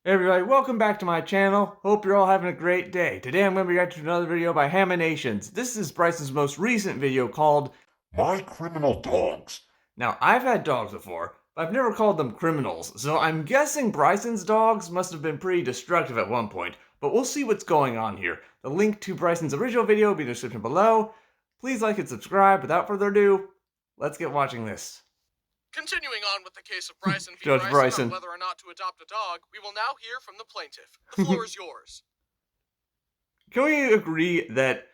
Hey everybody, welcome back to my channel. Hope you're all having a great day. Today I'm going to be reacting to another video by Haminations. This is Bryson's most recent video called My Criminal Dogs. Now, I've had dogs before, but I've never called them criminals, so I'm guessing Bryson's dogs must have been pretty destructive at one point, but we'll see what's going on here. The link to Bryson's original video will be in the description below. Please like and subscribe. Without further ado, let's get watching this. Continuing on with the case of Bryson v. Judge Bryson Bryson. on whether or not to adopt a dog, we will now hear from the plaintiff. The floor is yours. Can we agree that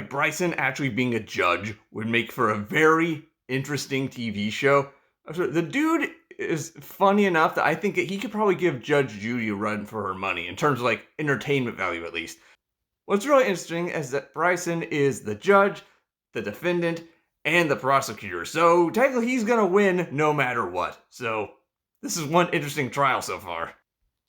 Bryson actually being a judge would make for a very interesting TV show? The dude is funny enough that I think he could probably give Judge Judy a run for her money, in terms of like entertainment value at least. What's really interesting is that Bryson is the judge, the defendant, and the prosecutor, so technically he's gonna win no matter what. So this is one interesting trial so far.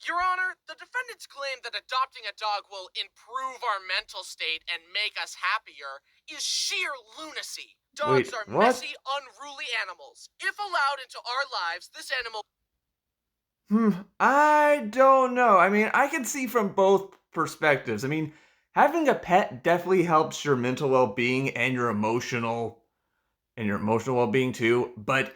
Your Honor, the defendants claim that adopting a dog will improve our mental state and make us happier is sheer lunacy. Dogs Wait, are what? messy, unruly animals. If allowed into our lives, this animal... I don't know. I mean, I can see from both perspectives. I mean, having a pet definitely helps your mental well-being and your emotional well-being too. But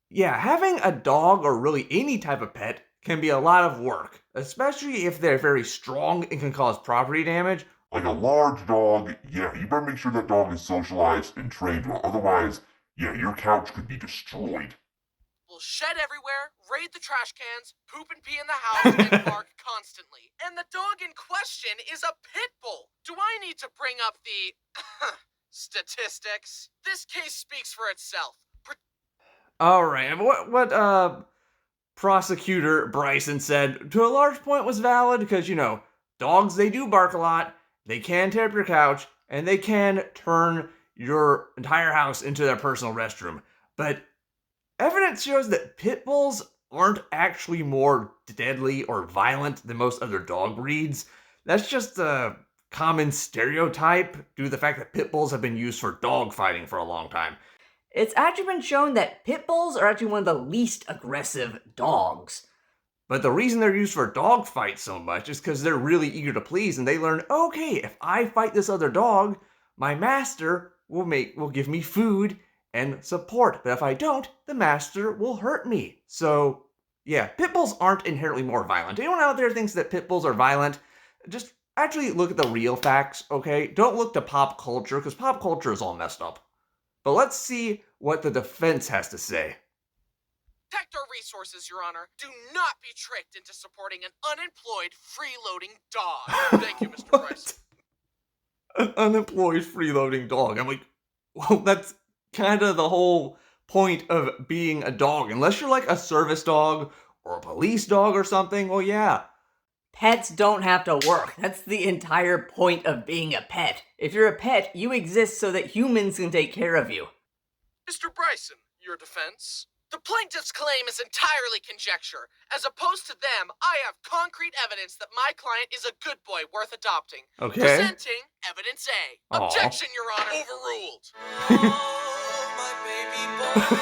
yeah, having a dog or really any type of pet can be a lot of work, especially if they're very strong and can cause property damage. Like a large dog, yeah, you better make sure that dog is socialized and trained well. Otherwise, yeah, your couch could be destroyed. will shed everywhere, raid the trash cans, poop and pee in the house, and bark constantly. And the dog in question is a pit bull. Do I need to bring up the statistics? This case speaks for itself. All right, what Prosecutor Bryson said to a large point was valid, because, you know, dogs, they do bark a lot, they can tear up your couch, and they can turn your entire house into their personal restroom. But evidence shows that pit bulls aren't actually more deadly or violent than most other dog breeds. That's just a common stereotype due to the fact that pit bulls have been used for dog fighting for a long time. It's actually been shown that pit bulls are actually one of the least aggressive dogs. But the reason they're used for dog fights so much is because they're really eager to please, and they learn, okay, if I fight this other dog, my master will give me food and support. But if I don't, the master will hurt me. So, yeah, pit bulls aren't inherently more violent. Anyone out there thinks that pit bulls are violent? Just actually look at the real facts, okay? Don't look to pop culture, because pop culture is all messed up. But let's see what the defense has to say. Protect our resources, Your Honor. Do not be tricked into supporting an unemployed, freeloading dog. Thank you, Mr. Bryson. An unemployed freeloading dog. I'm like, well, that's kind of the whole point of being a dog. Unless you're like a service dog or a police dog or something, well, yeah. Pets don't have to work. That's the entire point of being a pet. If you're a pet, you exist so that humans can take care of you. Mr. Bryson, your defense? The plaintiff's claim is entirely conjecture. As opposed to them, I have concrete evidence that my client is a good boy worth adopting. Okay. Presenting evidence A. Aw. Objection, Your Honor. Overruled. Oh, my baby boy.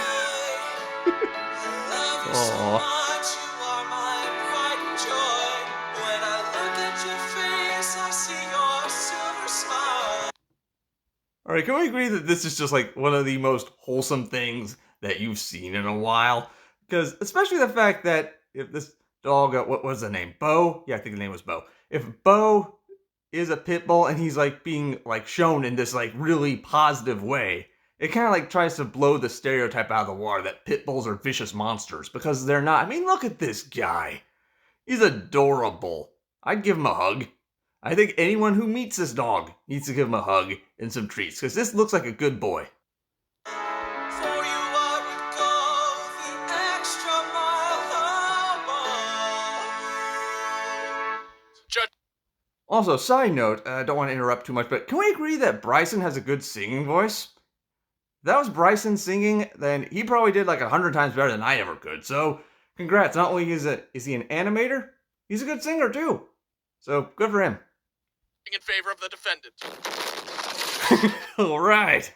I love you so Aw. much. You are my pride and joy. When I look at your face, I see your silver smile. Alright, can we agree that this is just like one of the most wholesome things that you've seen in a while? Because especially the fact that if this dog, what was the name? Beau? Yeah, I think the name was Beau. If Beau is a pit bull and he's like being like shown in this like really positive way, it kind of like tries to blow the stereotype out of the water that pit bulls are vicious monsters, because they're not. I mean, look at this guy. He's adorable. I'd give him a hug. I think anyone who meets this dog needs to give him a hug and some treats, because this looks like a good boy. For you, I would go the extra mile. Judge. Also, side note, I don't want to interrupt too much, but can we agree that Bryson has a good singing voice? If that was Bryson singing, then he probably did like 100 times better than I ever could. So, congrats. Not only is he an animator, he's a good singer too. So, good for him. In favor of the defendant. All right.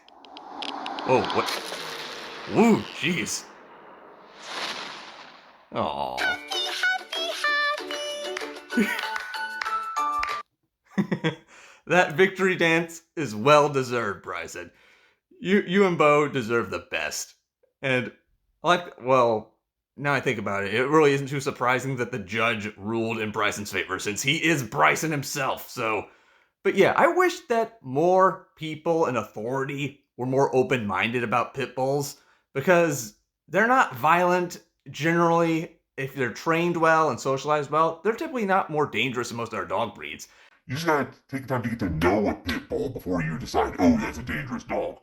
Oh, what? Ooh, jeez. Aww. That victory dance is well deserved, Bryson. You and Beau deserve the best. And well, now I think about it, it really isn't too surprising that the judge ruled in Bryson's favor since he is Bryson himself. So, but yeah, I wish that more people in authority were more open-minded about pit bulls because they're not violent generally. If they're trained well and socialized well, they're typically not more dangerous than most other dog breeds. You just gotta take the time to get to know a pit bull before you decide, oh, that's a dangerous dog.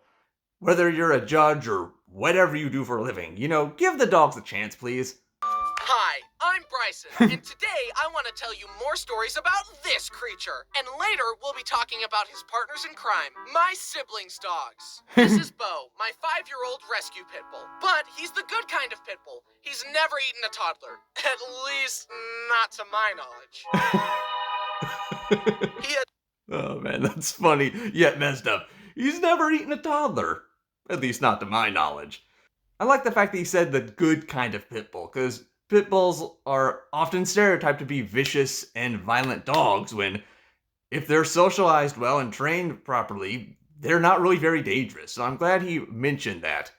Whether you're a judge or whatever you do for a living, give the dogs a chance, please. Hi, I'm Bryson, and today I want to tell you more stories about this creature. And later, we'll be talking about his partners in crime, my siblings' dogs. This is Beau, my 5-year-old rescue pit bull. But he's the good kind of pit bull. He's never eaten a toddler. At least, not to my knowledge. Oh man, that's funny, yet messed up. He's never eaten a toddler. At least not to my knowledge. I like the fact that he said the good kind of pit bull, because pit bulls are often stereotyped to be vicious and violent dogs when, if they're socialized well and trained properly, they're not really very dangerous. So I'm glad he mentioned that.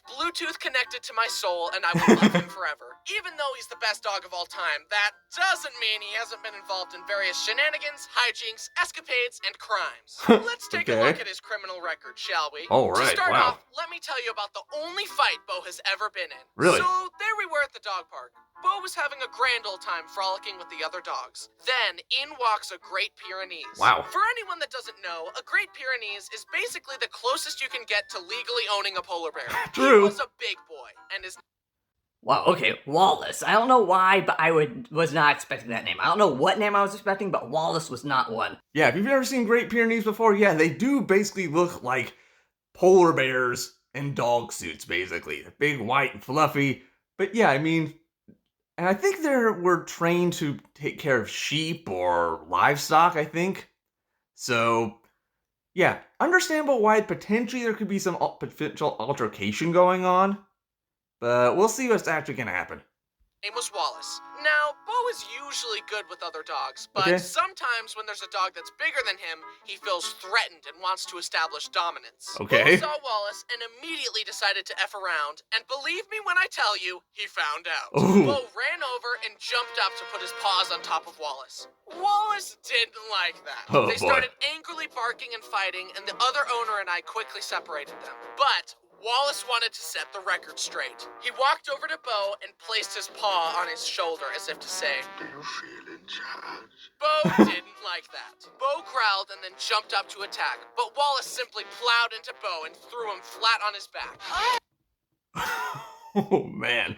Bluetooth connected to my soul, and I will love him forever. Even though he's the best dog of all time, that doesn't mean he hasn't been involved in various shenanigans, hijinks, escapades, and crimes. Let's take a look at his criminal record, shall we? All right, To start wow. off, let me tell you about the only fight Beau has ever been in. Really? So, there we were at the dog park. Beau was having a grand old time frolicking with the other dogs. Then, in walks a Great Pyrenees. Wow. For anyone that doesn't know, a Great Pyrenees is basically the closest you can get to legally owning a polar bear. True. He was a big boy, and his Wow, okay, Wallace. I don't know why, but I was not expecting that name. I don't know what name I was expecting, but Wallace was not one. Yeah, if you've never seen Great Pyrenees before, yeah, they do basically look like polar bears in dog suits, basically. They're big, white, and fluffy. But yeah, and I think they were trained to take care of sheep or livestock, I think. So, yeah, understandable why potentially there could be some potential altercation going on. But we'll see what's actually going to happen. name was Wallace. Now, Beau is usually good with other dogs, but Okay. sometimes when there's a dog that's bigger than him, he feels threatened and wants to establish dominance. Okay. Beau saw Wallace and immediately decided to F around, and believe me when I tell you, he found out. Ooh. Beau ran over and jumped up to put his paws on top of Wallace. Wallace didn't like that. Oh, They boy. started angrily barking and fighting, and the other owner and I quickly separated them. But Wallace wanted to set the record straight. He walked over to Beau and placed his paw on his shoulder as if to say, Do you feel in charge? Beau didn't like that. Beau growled and then jumped up to attack, but Wallace simply plowed into Beau and threw him flat on his back. Oh, man.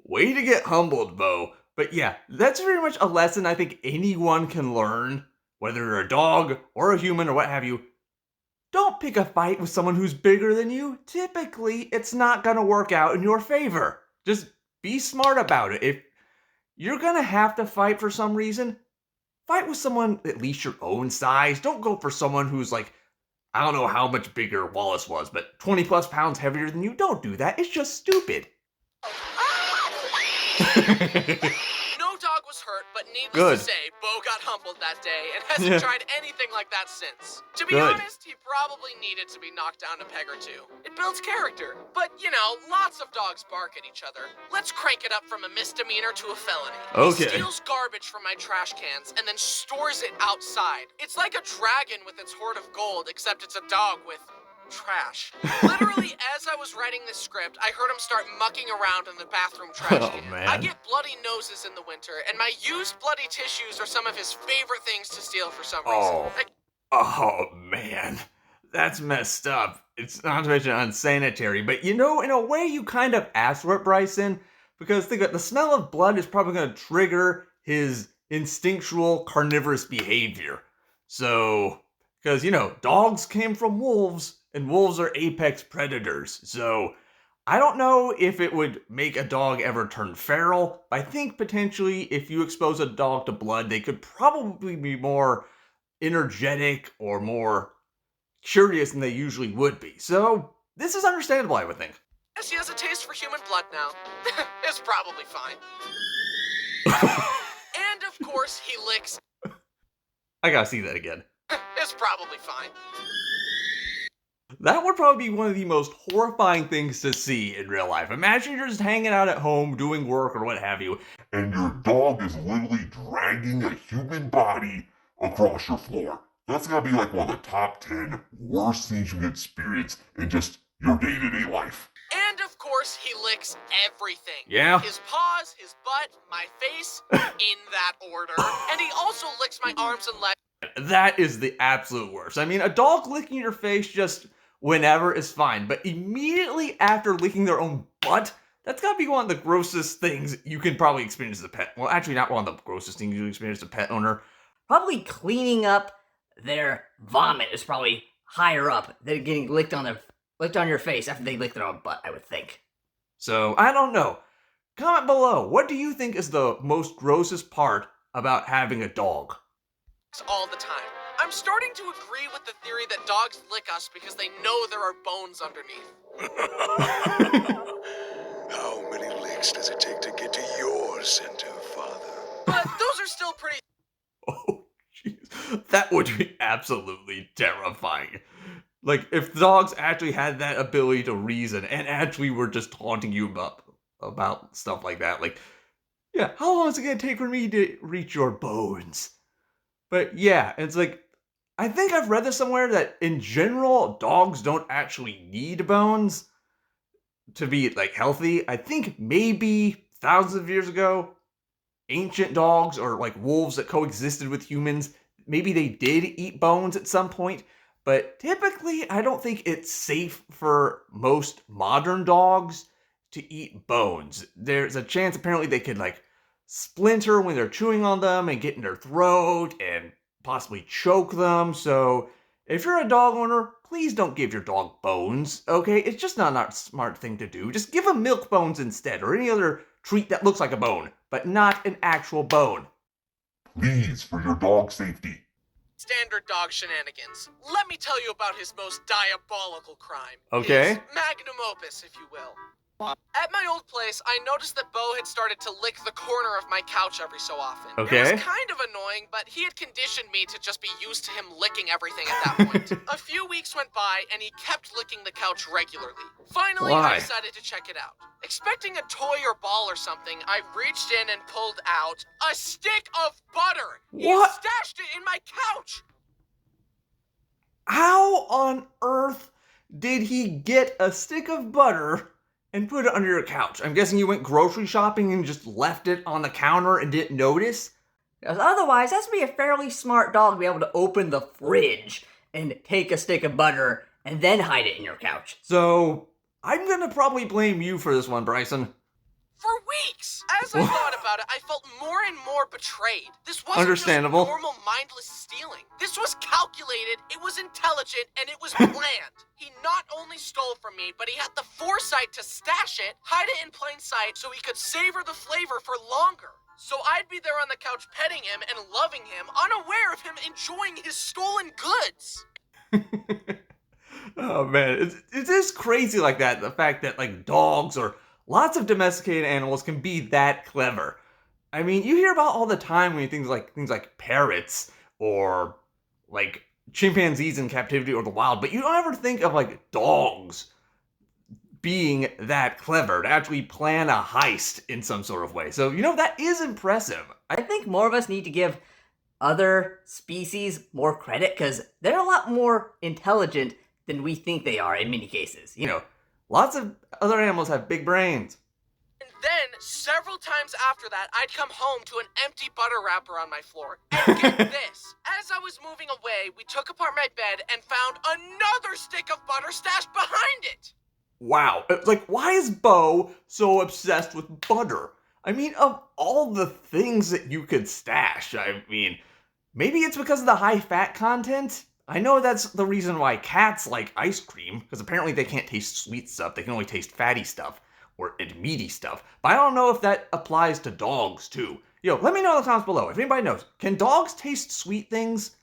Way to get humbled, Beau. But yeah, that's very much a lesson I think anyone can learn, whether you're a dog or a human or what have you. Don't pick a fight with someone who's bigger than you. Typically, it's not going to work out in your favor. Just be smart about it. If you're going to have to fight for some reason, fight with someone at least your own size. Don't go for someone who's like, I don't know how much bigger Wallace was, but 20 plus pounds heavier than you. Don't do that. It's just stupid. No dog was hurt, but needless Good. to say, Beau got humbled that day and hasn't Yeah. tried anything like that since. To be Good. honest, he probably needed to be knocked down a peg or two. It builds character. But, you know, lots of dogs bark at each other. Let's crank it up from a misdemeanor to a felony. Okay. He steals garbage from my trash cans and then stores it outside. It's like a dragon with its hoard of gold, except it's a dog with trash. Literally, as I was writing this script, I heard him start mucking around in the bathroom trash Oh, can. man. I get bloody noses in the winter, and my used bloody tissues are some of his favorite things to steal for some reason. Oh. Oh, man. That's messed up. It's not to mention unsanitary, but in a way you kind of asked for it, Bryson, because think of it, the smell of blood is probably going to trigger his instinctual carnivorous behavior. So, because, dogs came from wolves, and wolves are apex predators. So, I don't know if it would make a dog ever turn feral, but I think potentially if you expose a dog to blood, they could probably be more energetic or more curious than they usually would be. So, this is understandable, I would think. Yes, he has a taste for human blood now. It's probably fine. And of course, he licks. I gotta see that again. It's probably fine. That would probably be one of the most horrifying things to see in real life. Imagine you're just hanging out at home doing work or what have you. And your dog is literally dragging a human body across your floor. That's gotta be like one of the top 10 worst things you can experience in just your day-to-day life. And of course, he licks everything. Yeah. His paws, his butt, my face, in that order. And he also licks my arms and legs. That is the absolute worst. I mean, a dog licking your face just whenever is fine, but immediately after licking their own butt, that's gotta be one of the grossest things you can probably experience as a pet. Well, actually, not one of the grossest things you experience as a pet owner. Probably cleaning up their vomit is probably higher up than getting licked on your face after they lick their own butt, I would think. So, I don't know. Comment below, what do you think is the most grossest part about having a dog? All the time. I'm starting to agree with the theory that dogs lick us because they know there are bones underneath. How many licks does it take to get to your center, Father? But those are still pretty. Oh, jeez. That would be absolutely terrifying. Like, if dogs actually had that ability to reason and actually were just taunting you about stuff like that. Like, yeah, how long is it going to take for me to reach your bones? But yeah, it's like, I think I've read this somewhere that in general, dogs don't actually need bones to be, like, healthy. I think maybe thousands of years ago, ancient dogs or, like, wolves that coexisted with humans, maybe they did eat bones at some point. But typically, I don't think it's safe for most modern dogs to eat bones. There's a chance, apparently, they could, like, splinter when they're chewing on them and get in their throat and possibly choke them. So if you're a dog owner, please don't give your dog bones, okay? It's just not a smart thing to do. Just give them milk bones instead, or any other treat that looks like a bone, but not an actual bone. Please, for your dog's safety. Standard dog shenanigans. Let me tell you about his most diabolical crime. Okay. His magnum opus, if you will. At my old place, I noticed that Beau had started to lick the corner of my couch every so often. Okay. It was kind of annoying, but he had conditioned me to just be used to him licking everything at that point. A few weeks went by, and he kept licking the couch regularly. Finally, Why? I decided to check it out. Expecting a toy or ball or something, I reached in and pulled out a stick of butter. He What? stashed it in my couch. How on earth did he get a stick of butter and put it under your couch? I'm guessing you went grocery shopping and just left it on the counter and didn't notice? Because otherwise, that's be a fairly smart dog to be able to open the fridge and take a stick of butter and then hide it in your couch. So, I'm gonna probably blame you for this one, Bryson. For weeks! As I thought about it, I felt more and more betrayed. This wasn't Understandable. just normal mindless stealing. This was calculated, it was intelligent, and it was planned. He not only stole from me, but he had the foresight to stash it, hide it in plain sight so he could savor the flavor for longer. So I'd be there on the couch petting him and loving him, unaware of him enjoying his stolen goods. Oh man, it is crazy like that. The fact that like dogs or lots of domesticated animals can be that clever. I mean, you hear about all the time when things like parrots or like chimpanzees in captivity or the wild, but you don't ever think of like dogs being that clever to actually plan a heist in some sort of way. So, that is impressive. I think more of us need to give other species more credit because they're a lot more intelligent than we think they are in many cases. Lots of other animals have big brains. And then, several times after that, I'd come home to an empty butter wrapper on my floor. And get this, as I was moving away, we took apart my bed and found another stick of butter stashed behind it. Wow. It's like, why is Beau so obsessed with butter? I mean, of all the things that you could stash, maybe it's because of the high fat content? I know that's the reason why cats like ice cream, because apparently they can't taste sweet stuff, they can only taste fatty stuff, or meaty stuff. But I don't know if that applies to dogs, too. Let me know in the comments below, if anybody knows. Can dogs taste sweet things?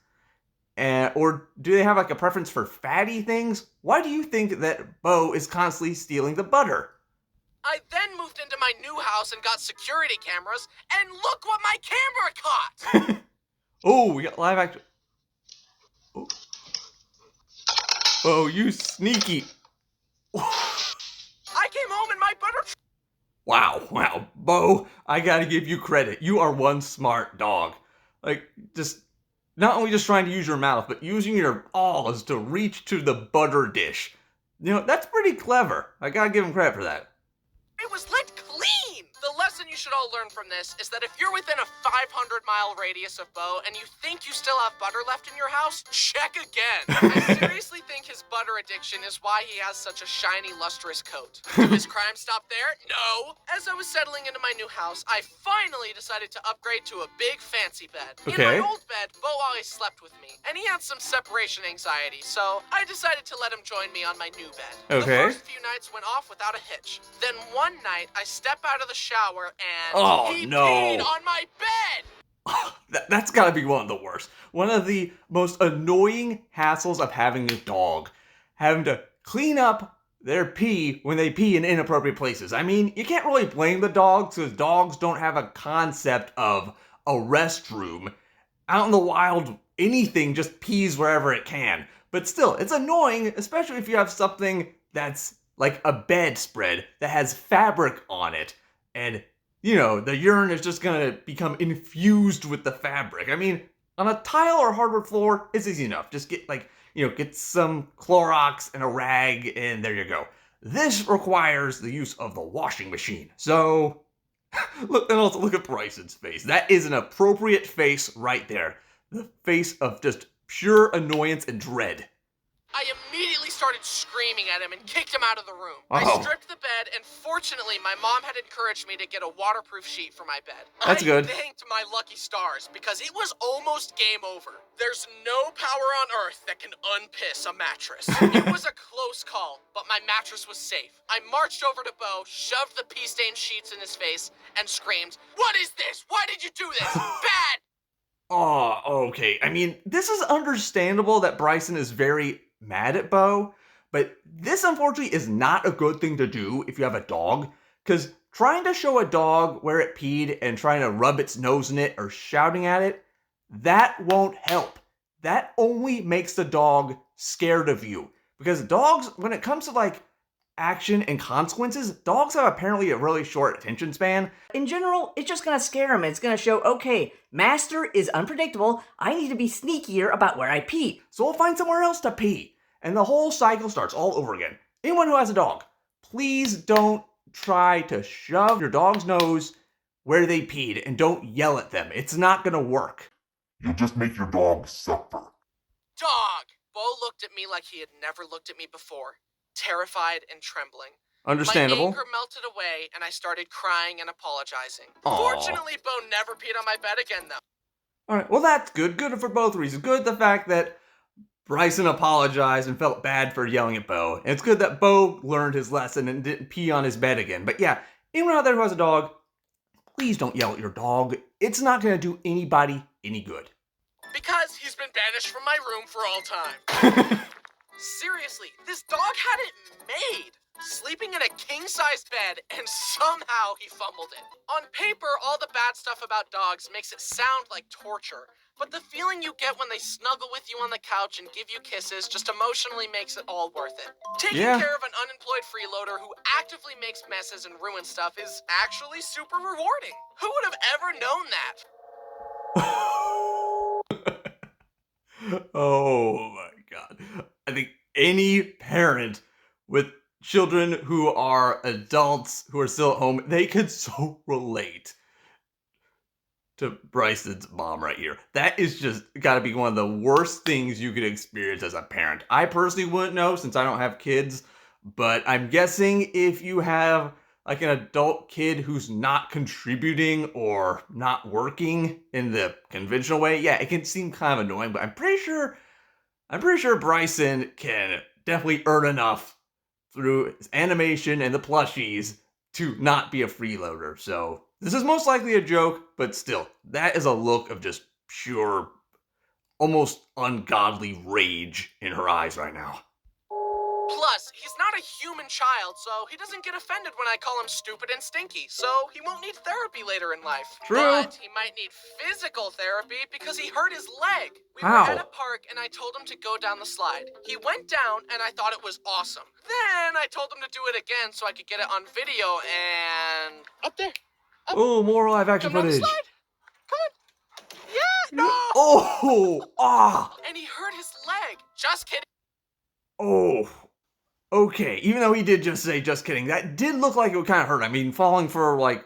Or do they have like a preference for fatty things? Why do you think that Beau is constantly stealing the butter? I then moved into my new house and got security cameras, and look what my camera caught! Oh, we got live action. Oh, oh, you sneaky. I came home and my butter... Wow, Beau, I gotta give you credit. You are one smart dog. Like, just, not only just trying to use your mouth, but using your paws to reach to the butter dish. You know, that's pretty clever. I gotta give him credit for that. It was licked clean! The lesson you should all learn from this is that if you're within a 500-mile radius of Beau and you think you still have butter left in your house, check again. I seriously think his butter addiction is why he has such a shiny, lustrous coat. Did his crime stop there? No. As I was settling into my new house, I finally decided to upgrade to a big, fancy bed. Okay. In my old bed, Beau always slept with me, and he had some separation anxiety, so I decided to let him join me on my new bed. Okay. The first few nights went off without a hitch. Then one night, I step out of the shower and Oh, he no. peed on my bed! That's gotta be one of the worst. One of the most annoying hassles of having a dog. Having to clean up their pee when they pee in inappropriate places. I mean, you can't really blame the dogs because dogs don't have a concept of a restroom. Out in the wild, anything just pees wherever it can. But still, it's annoying, especially if you have something that's like a bedspread that has fabric on it. And, you know, the urine is just gonna become infused with the fabric. I mean, on a tile or hardwood floor, it's easy enough. Just get, like, you know, get some Clorox and a rag, and there you go. This requires the use of the washing machine. So, look, and also look at Bryson's face. That is an appropriate face right there. The face of just pure annoyance and dread. I immediately started screaming at him and kicked him out of the room. Oh. I stripped the bed, and fortunately, my mom had encouraged me to get a waterproof sheet for my bed. That's good. I thanked my lucky stars because it was almost game over. There's no power on earth that can unpiss a mattress. It was a close call, but my mattress was safe. I marched over to Beau, shoved the pee-stained sheets in his face, and screamed, "What is this? Why did you do this? Bad!" Oh, okay. I mean, this is understandable that Bryson is very mad at Beau, but this unfortunately is not a good thing to do if you have a dog, because trying to show a dog where it peed and trying to rub its nose in it or shouting at it, that won't help. That only makes the dog scared of you, because dogs, when it comes to like action and consequences, dogs have apparently a really short attention span. In general, it's just gonna scare him. It's gonna show, okay, master is unpredictable. I need to be sneakier about where I pee. So we'll find somewhere else to pee. And the whole cycle starts all over again. Anyone who has a dog, please don't try to shove your dog's nose where they peed and don't yell at them. It's not gonna work. You'll just make your dog suffer. Dog! Beau looked at me like he had never looked at me before, terrified and trembling. Understandable. My anger melted away, and I started crying and apologizing. Aw. Fortunately, Beau never peed on my bed again, though. Alright, well that's good. Good for both reasons. Good the fact that Bryson apologized and felt bad for yelling at Beau. And it's good that Beau learned his lesson and didn't pee on his bed again. But yeah, anyone out there who has a dog, please don't yell at your dog. It's not going to do anybody any good. Because he's been banished from my room for all time. Seriously, this dog had it made. Sleeping in a king-sized bed, and somehow he fumbled it. On paper, all the bad stuff about dogs makes it sound like torture. But the feeling you get when they snuggle with you on the couch and give you kisses just emotionally makes it all worth it. Taking Yeah. care of an unemployed freeloader who actively makes messes and ruins stuff is actually super rewarding. Who would have ever known that? Oh my god. I think any parent with children who are adults who are still at home, they could so relate to Bryson's mom right here. That is just gotta be one of the worst things you could experience as a parent. I personally wouldn't know since I don't have kids, but I'm guessing if you have like an adult kid who's not contributing or not working in the conventional way, yeah, it can seem kind of annoying, but I'm pretty sure Bryson can definitely earn enough through his animation and the plushies to not be a freeloader. So this is most likely a joke, but still, that is a look of just pure, almost ungodly rage in her eyes right now. Plus, he's not a human child, so he doesn't get offended when I call him stupid and stinky, so he won't need therapy later in life. True. But he might need physical therapy because he hurt his leg. We How? were at a park and I told him to go down the slide. He went down and I thought it was awesome. Then I told him to do it again so I could get it on video and... Up there. Oh, more live action Come down the footage. slide. Come on. Yeah, no! Oh, ah, And he hurt his leg. Just kidding. oh. Okay, even though he did just say just kidding, that did look like it would kind of hurt. I mean, falling from I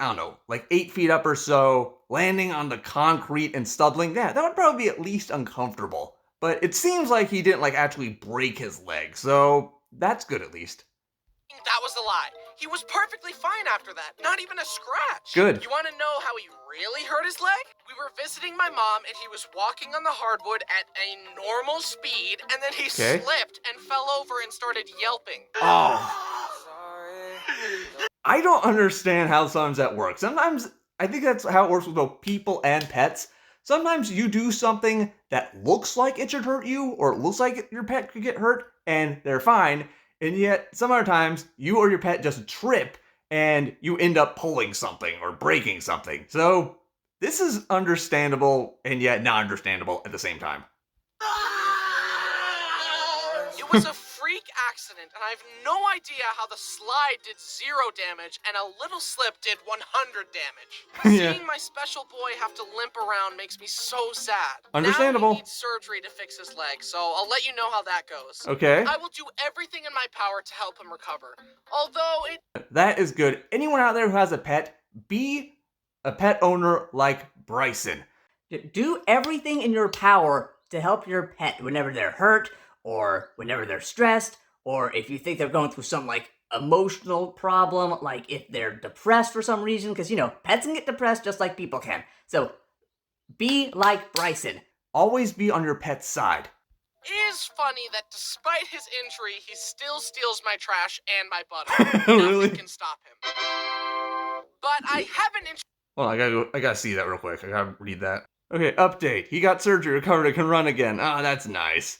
don't know, like 8 feet up or so, landing on the concrete and stumbling, that would probably be at least uncomfortable. But it seems like he didn't actually break his leg, so that's good at least. That was a lie. He was perfectly fine after that. Not even a scratch. Good. You want to know how he really hurt his leg? We were visiting my mom and he was walking on the hardwood at a normal speed and then he Okay. slipped and fell over and started yelping. Oh. I don't understand how sometimes that works. Sometimes, I think that's how it works with both people and pets. Sometimes you do something that looks like it should hurt you, or it looks like your pet could get hurt, and they're fine. And yet, some other times, you or your pet just trip, and you end up pulling something or breaking something. So, this is understandable, and yet not understandable at the same time. It was a freak accident and I have no idea how the slide did 0 damage and a little slip did 100 damage. Yeah. Seeing my special boy have to limp around makes me so sad. Understandable. Now he needs surgery to fix his leg, so I'll let you know how that goes. Okay? I will do everything in my power to help him recover. Although it That is good. Anyone out there who has a pet, be a pet owner like Bryson. Do everything in your power to help your pet whenever they're hurt, or whenever they're stressed, or if you think they're going through some, like, emotional problem, like if they're depressed for some reason, because, you know, pets can get depressed just like people can. So, be like Bryson. Always be on your pet's side. is funny that despite his injury, he still steals my trash and my butter. Really? Nothing can stop him. But I haven't Well, I gotta see that real quick. I gotta read that. Okay, update. He got surgery, recovered, and can run again. Ah, that's nice.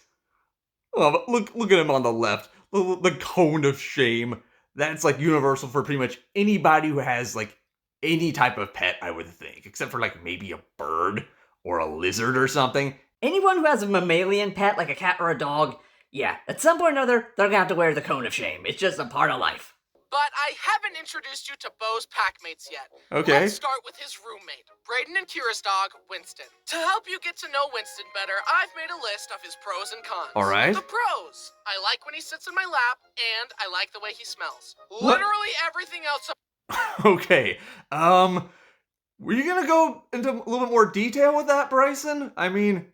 Oh, but look at him on the left. The cone of shame. That's like universal for pretty much anybody who has like any type of pet, I would think, except for like maybe a bird or a lizard or something. Anyone who has a mammalian pet, like a cat or a dog, yeah, at some point or another, they're gonna have to wear the cone of shame. It's just a part of life. But I haven't introduced you to Beau's packmates yet. Okay. Let's start with his roommate, Braden and Kira's dog, Winston. To help you get to know Winston better, I've made a list of his pros and cons. All right. The pros. I like when he sits in my lap, and I like the way he smells. What? Literally everything else. Okay. Were you gonna go into a little bit more detail with that, Bryson? I mean,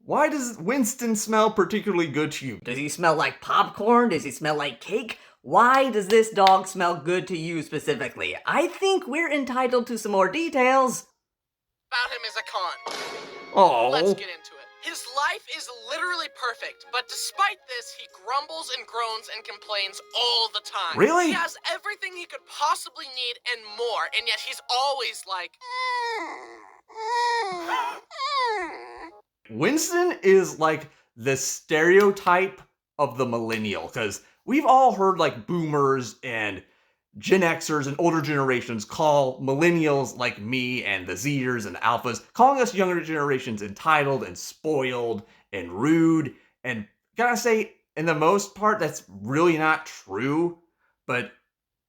why does Winston smell particularly good to you? Does he smell like popcorn? Does he smell like cake? Why does this dog smell good to you specifically? I think we're entitled to some more details. About him is a con. Oh. Let's get into it. His life is literally perfect, but despite this, he grumbles and groans and complains all the time. Really? He has everything he could possibly need and more, and yet he's always like... Winston is like the stereotype of the millennial, because we've all heard like boomers and Gen Xers and older generations call millennials like me and the Zers and alphas, calling us younger generations entitled and spoiled and rude. And gotta say, in the most part, that's really not true. But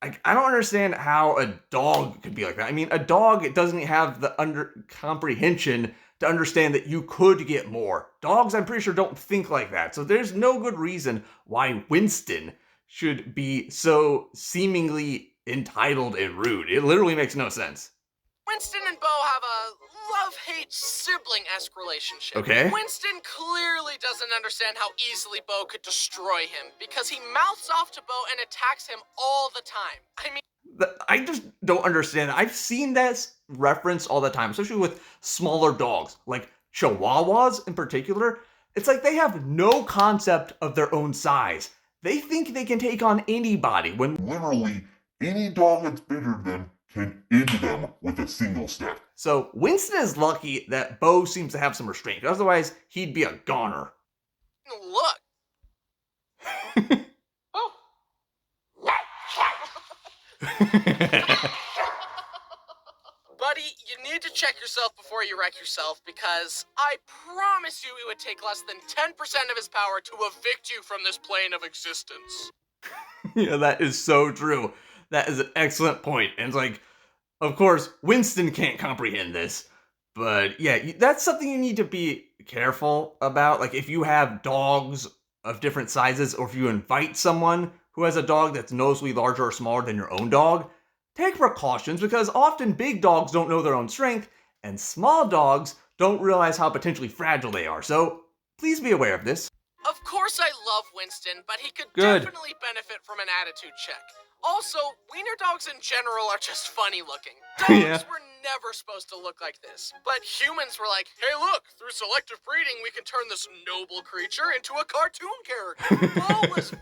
I don't understand how a dog could be like that. I mean, a dog, it doesn't have the comprehension to understand that you could get more. Dogs, I'm pretty sure, don't think like that. So there's no good reason why Winston should be so seemingly entitled and rude. It literally makes no sense. Winston and Beau have a love-hate sibling-esque relationship. Okay. Winston clearly doesn't understand how easily Beau could destroy him because he mouths off to Beau and attacks him all the time. I mean, I just don't understand. I've seen that reference all the time, especially with smaller dogs, like Chihuahuas in particular. It's like they have no concept of their own size. They think they can take on anybody when Literally, any dog that's bigger than them can end them with a single step. So Winston is lucky that Beau seems to have some restraint. Otherwise, he'd be a goner. look. Oh. Buddy, you need to check yourself before you wreck yourself, because I promise you it would take less than 10% of his power to evict you from this plane of existence. Yeah, that is so true. That is an excellent point. And it's like, of course, Winston can't comprehend this. But yeah, that's something you need to be careful about. Like, if you have dogs of different sizes, or if you invite someone who has a dog that's noticeably larger or smaller than your own dog, take precautions, because often big dogs don't know their own strength, and small dogs don't realize how potentially fragile they are. So please be aware of this. Of course I love Winston, but he could Good. definitely benefit from an attitude check. Also, wiener dogs in general are just funny looking. Dogs Yeah. were never supposed to look like this. But humans were like, hey look, through selective breeding we can turn this noble creature into a cartoon character. Beau was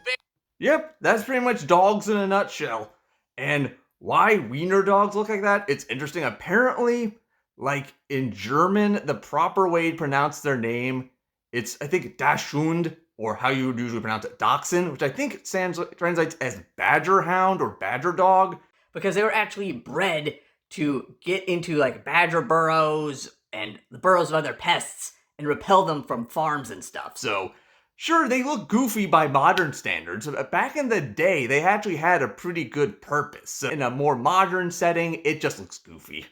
Yep, that's pretty much dogs in a nutshell. And why wiener dogs look like that? It's interesting. Apparently, like in German, the proper way to pronounce their name, it's, I think, Dachshund, or how you would usually pronounce it, Dachshund, which I think translates as badger hound or badger dog. Because they were actually bred to get into like badger burrows and the burrows of other pests and repel them from farms and stuff. So, sure, they look goofy by modern standards, but back in the day, they actually had a pretty good purpose. So in a more modern setting, it just looks goofy.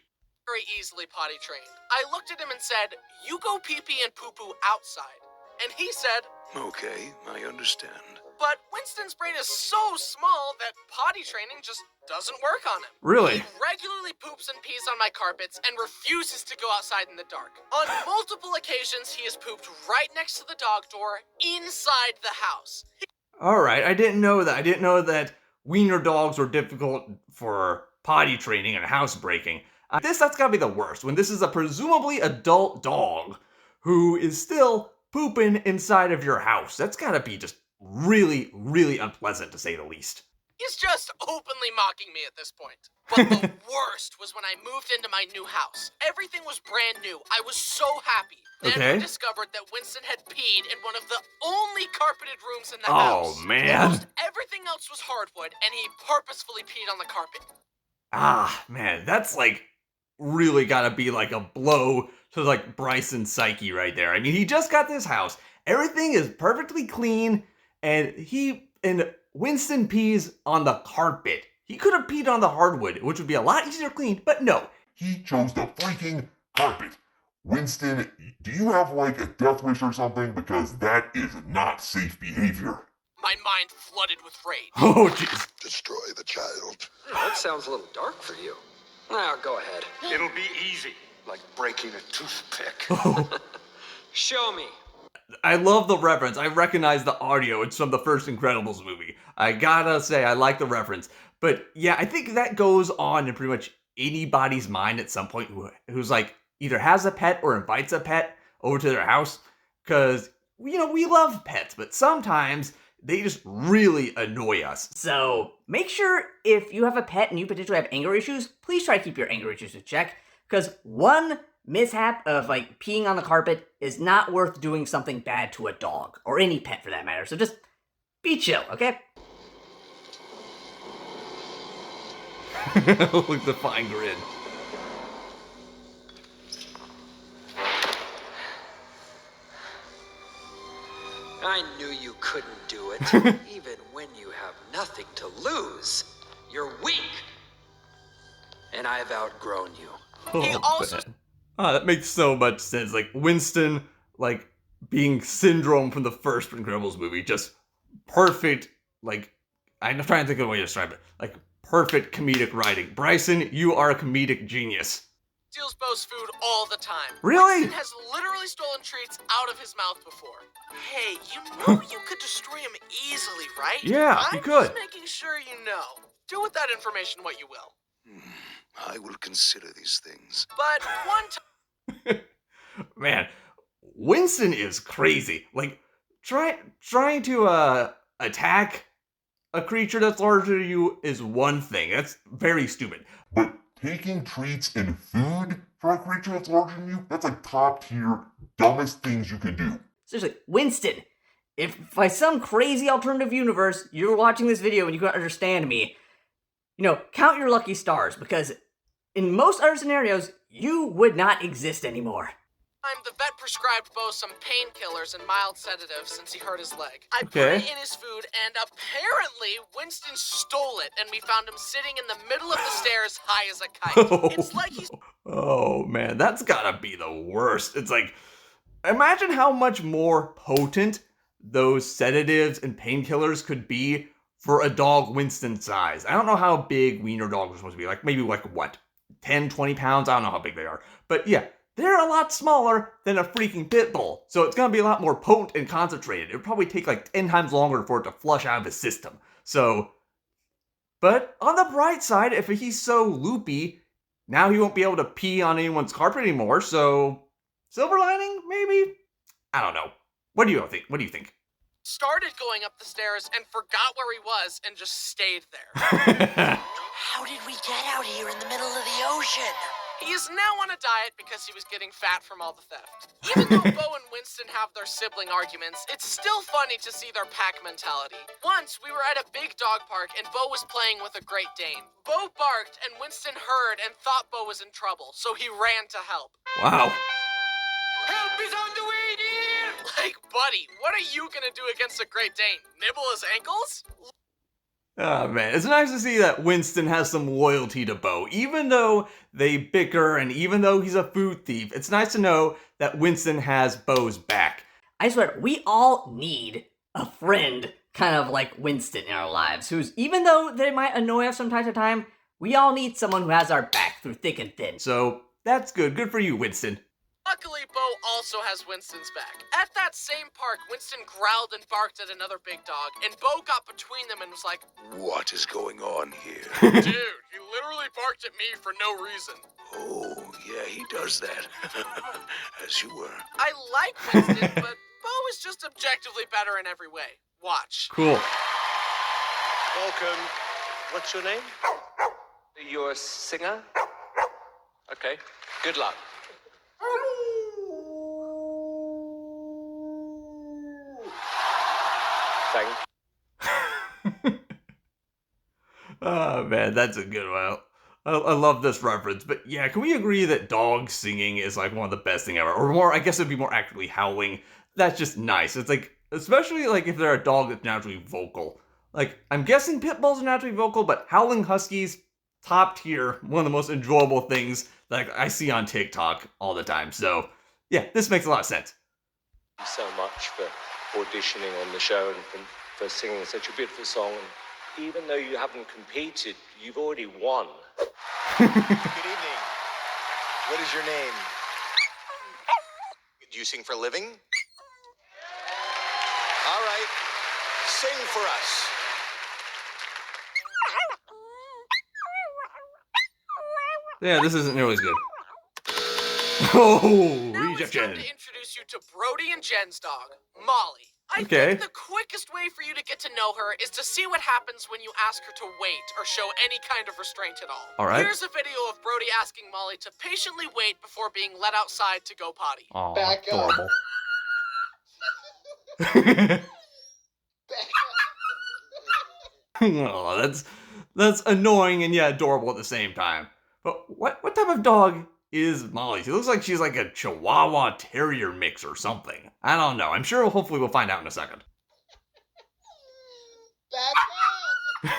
very easily potty trained. I looked at him and said, you go pee-pee and poo-poo outside. And he said, Okay, I understand. but Winston's brain is so small that potty training just doesn't work on him. Really? He regularly poops and pees on my carpets and refuses to go outside in the dark. On multiple occasions, he has pooped right next to the dog door inside the house. Alright, I didn't know that. I didn't know that wiener dogs were difficult for potty training and housebreaking. That's gotta be the worst, when this is a presumably adult dog who is still pooping inside of your house. That's gotta be just really, really unpleasant, to say the least. He's just openly mocking me at this point. But the worst was when I moved into my new house. Everything was brand new. I was so happy. Then Okay. we discovered that Winston had peed in one of the only carpeted rooms in the Oh, house. man. Almost everything else was hardwood, and he purposefully peed on the carpet. Ah, man, that's like really gotta be like a blow to like Bryson's psyche right there. I mean, he just got this house. Everything is perfectly clean, and Winston pees on the carpet. He could have peed on the hardwood, which would be a lot easier to clean, but no. He chose the freaking carpet. Winston, do you have like a death wish or something? Because that is not safe behavior. My mind flooded with rage. Oh, jeez. Destroy the child. That sounds a little dark for you. Now, go ahead. It'll be easy, like breaking a toothpick. Show me. I love the reference. I recognize the audio. It's from the first Incredibles movie. I gotta say, I like the reference. But yeah, I think that goes on in pretty much anybody's mind at some point who's like either has a pet or invites a pet over to their house. Because, you know, we love pets, but sometimes they just really annoy us. So make sure if you have a pet and you potentially have anger issues, please try to keep your anger issues in check. Because one mishap of like peeing on the carpet is not worth doing something bad to a dog or any pet for that matter. So just be chill, okay? Look at the fine grin. I knew you couldn't do it, even when you have nothing to lose. You're weak. And I've outgrown you. He also- man. Oh, that makes so much sense. Like Winston, like being Syndrome from the first Incredibles movie, just perfect. Like I'm trying to think of a way to describe it. Like perfect comedic writing. Bryson, you are a comedic genius. Steals Beau's food all the time. Really? Winston has literally stolen treats out of his mouth before. Hey, you know you could destroy him easily, right? Yeah, you I'm could. just making sure you know. Do with that information what you will. I will consider these things. But one time. Man, Winston is crazy. Like trying to attack a creature that's larger than you is one thing. That's very stupid. But taking treats and food for a creature that's larger than you, that's like top tier, dumbest things you can do. Seriously, Winston, if by some crazy alternative universe you're watching this video and you can understand me, count your lucky stars, because in most other scenarios, you would not exist anymore. The vet prescribed Beau some painkillers and mild sedatives since he hurt his leg. I put Okay. it in his food, and apparently Winston stole it, and we found him sitting in the middle of the stairs high as a kite. It's like he's... Oh man, that's gotta be the worst. It's like, imagine how much more potent those sedatives and painkillers could be for a dog Winston size. I don't know how big wiener dogs are supposed to be. Like, maybe like what? 10, 20 pounds? I don't know how big they are. But yeah, they're a lot smaller than a freaking pit bull. So it's going to be a lot more potent and concentrated. It would probably take like 10 times longer for it to flush out of his system. So, but on the bright side, if he's so loopy, now he won't be able to pee on anyone's carpet anymore. So, silver lining, maybe? I don't know. What do you think? What do you think? started going up the stairs and forgot where he was and just stayed there. How did we get out here in the middle of the ocean? He is now on a diet because he was getting fat from all the theft. Even though Beau and Winston have their sibling arguments, it's still funny to see their pack mentality. Once, we were at a big dog park and Beau was playing with a Great Dane. Beau barked and Winston heard and thought Beau was in trouble, so he ran to help. Wow. Help is on the way, dear! Like, buddy, what are you gonna do against a Great Dane? Nibble his ankles? Oh man, it's nice to see that Winston has some loyalty to Beau. Even though they bicker and even though he's a food thief, it's nice to know that Winston has Beau's back. I swear, we all need a friend kind of like Winston in our lives, who's, even though they might annoy us from time to time, we all need someone who has our back through thick and thin. So, that's good. Good for you, Winston. Luckily, Beau also has Winston's back. At that same park, Winston growled and barked at another big dog, and Beau got between them and was like, What is going on here? Dude, he literally barked at me for no reason. Oh, yeah, he does that. As you were. I like Winston, but Beau is just objectively better in every way. Watch. Cool. Welcome. What's your name? You're a singer? Okay. Good luck. Thank. Oh man, that's a good one. I love this reference. But yeah, can we agree that dog singing is like one of the best thing ever? Or more, I guess it'd be more accurately howling. That's just nice. It's like, especially like if they're a dog that's naturally vocal. Like, I'm guessing Pitbulls are naturally vocal, but howling huskies, top tier, one of the most enjoyable things that I see on TikTok all the time. So yeah, this makes a lot of sense. Thank you so much for auditioning on the show and for singing such a beautiful song. And even though you haven't competed, you've already won. Good evening. What is your name? Do you sing for a living? All right. Sing for us. Yeah, this isn't nearly as good. Oh, Now it's rejection. time to introduce you to Brody and Jen's dog, Molly. I Okay. think the quickest way for you to get to know her is to see what happens when you ask her to wait or show any kind of restraint at all. All right. Here's a video of Brody asking Molly to patiently wait before being let outside to go potty. Aw, Back up. adorable. Oh, that's annoying and yeah, adorable at the same time. But what type of dog is Molly? She looks like she's like a Chihuahua Terrier mix or something. I don't know. I'm sure hopefully we'll find out in a second.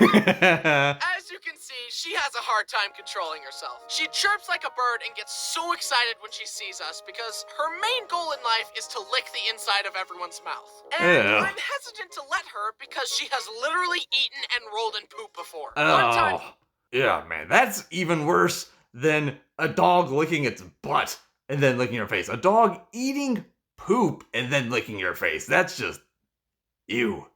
As you can see, she has a hard time controlling herself. She chirps like a bird and gets so excited when she sees us because her main goal in life is to lick the inside of everyone's mouth. And Ew. I'm hesitant to let her because she has literally eaten and rolled in poop before. One time, Oh, yeah, man, that's even worse than a dog licking its butt and then licking your face. A dog eating poop and then licking your face. That's just ew.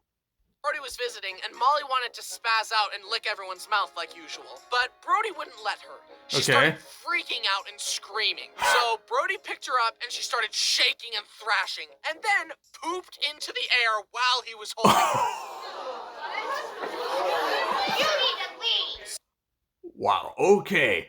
Brody was visiting, and Molly wanted to spaz out and lick everyone's mouth like usual. But Brody wouldn't let her. She Okay. started freaking out and screaming. So Brody picked her up, and she started shaking and thrashing, and then pooped into the air while he was holding her. Wow, okay.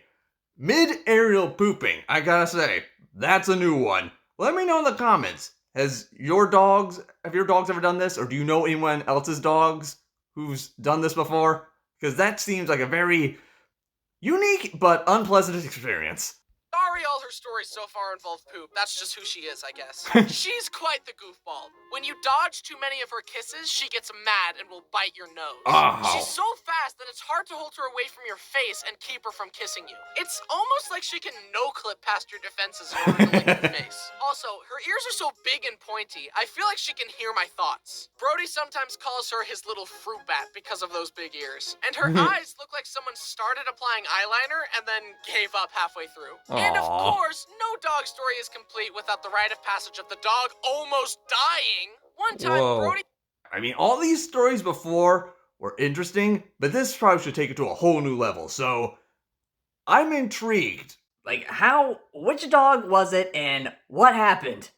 Mid-aerial pooping, I gotta say, that's a new one. Let me know in the comments. have your dogs ever done this? Or do you know anyone else's dogs who's done this before? Because that seems like a very unique but unpleasant experience. Sorry, all her stories so far involve poop. That's just who she is, I guess. She's quite the goofball. When you dodge too many of her kisses, she gets mad and will bite your nose. Oh. She's so fast that it's hard to hold her away from your face and keep her from kissing you. It's almost like she can no-clip past your defenses in order to lick your face. Also, her ears are so big and pointy, I feel like she can hear my thoughts. Brody sometimes calls her his little fruit bat because of those big ears. And her eyes look like someone started applying eyeliner and then gave up halfway through. And of course, no dog story is complete without the rite of passage of the dog almost dying. One time, Brody... I mean, all these stories before were interesting, but this probably should take it to a whole new level, so I'm intrigued. Like, which dog was it, and what happened?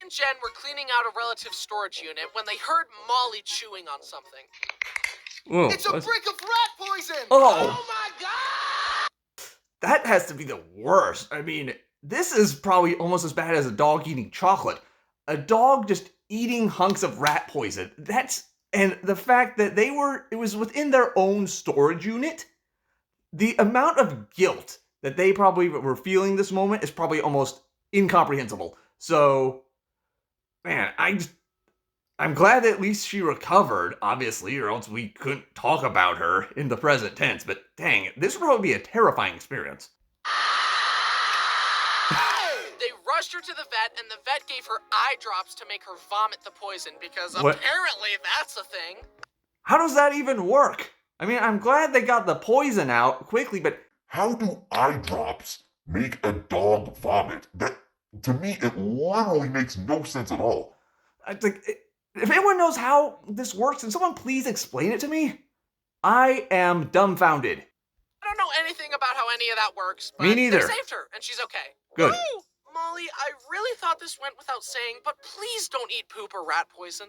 and Jen were cleaning out a relative storage unit when they heard Molly chewing on something. Whoa, It's a brick of rat poison! Oh my god! That has to be the worst. I mean, this is probably almost as bad as a dog eating chocolate. A dog just eating hunks of rat poison. And the fact that it was within their own storage unit. The amount of guilt that they probably were feeling this moment is probably almost incomprehensible. So, man, I'm glad that at least she recovered, obviously, or else we couldn't talk about her in the present tense. But dang, this would probably be a terrifying experience. They rushed her to the vet, and the vet gave her eye drops to make her vomit the poison, because apparently that's a thing. How does that even work? I mean, I'm glad they got the poison out quickly, but... How do eye drops make a dog vomit? That, to me, it literally makes no sense at all. If anyone knows how this works, can someone please explain it to me? I am dumbfounded. I don't know anything about how any of that works, but Me neither. they saved her, and she's okay. Good. Woo! Molly, I really thought this went without saying, but please don't eat poop or rat poison.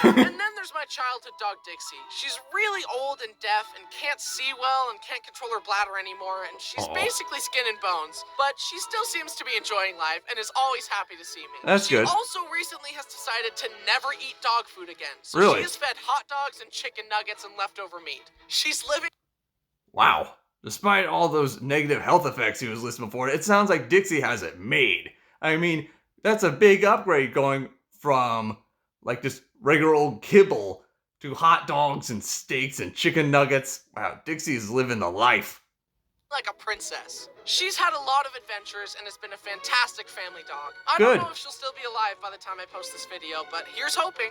And then there's my childhood dog, Dixie. She's really old and deaf and can't see well and can't control her bladder anymore, and she's basically skin and bones, but she still seems to be enjoying life and is always happy to see me. That's good. She also recently has decided to never eat dog food again, so Really? she is fed hot dogs and chicken nuggets and leftover meat. She's living... Wow. Despite all those negative health effects he was listing before, it sounds like Dixie has it made. I mean, that's a big upgrade going from, like, just regular old kibble to hot dogs and steaks and chicken nuggets. Wow, Dixie is living the life. Like a princess. She's had a lot of adventures and has been a fantastic family dog. I Good. don't know if she'll still be alive by the time I post this video, but here's hoping.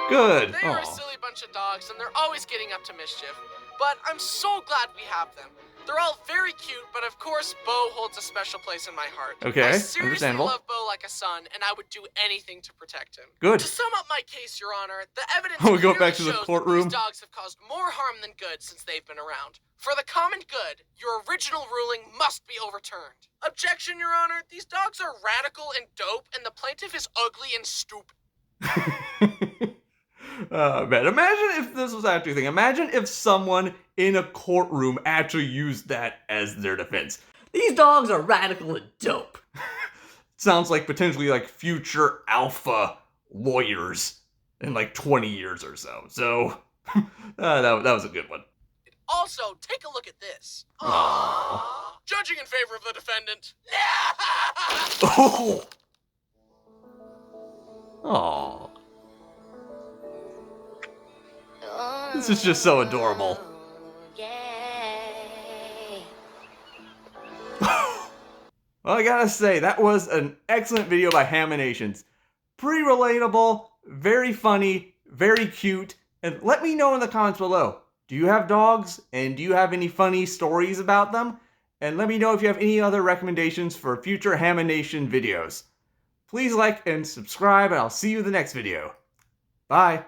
Good. They are a silly bunch of dogs and they're always getting up to mischief. But I'm so glad we have them. They're all very cute, but of course, Beau holds a special place in my heart. Okay, I seriously understandable. love Beau like a son, and I would do anything to protect him. Good. To sum up my case, Your Honor, the evidence We go clearly back to the shows that courtroom. these dogs have caused more harm than good since they've been around. For the common good, your original ruling must be overturned. Objection, Your Honor. These dogs are radical and dope, and the plaintiff is ugly and stupid. Man, imagine if this was actually a thing. Imagine if someone in a courtroom actually used that as their defense. These dogs are radical and dope. Sounds like potentially like future alpha lawyers in like 20 years or so. So, that was a good one. Also, take a look at this. Aww. Judging in favor of the defendant. Oh. Aww. This is just so adorable. Well, I gotta say, that was an excellent video by Haminations. Pretty relatable, very funny, very cute, and let me know in the comments below. Do you have dogs, and do you have any funny stories about them? And let me know if you have any other recommendations for future Hamination videos. Please like and subscribe, and I'll see you in the next video. Bye!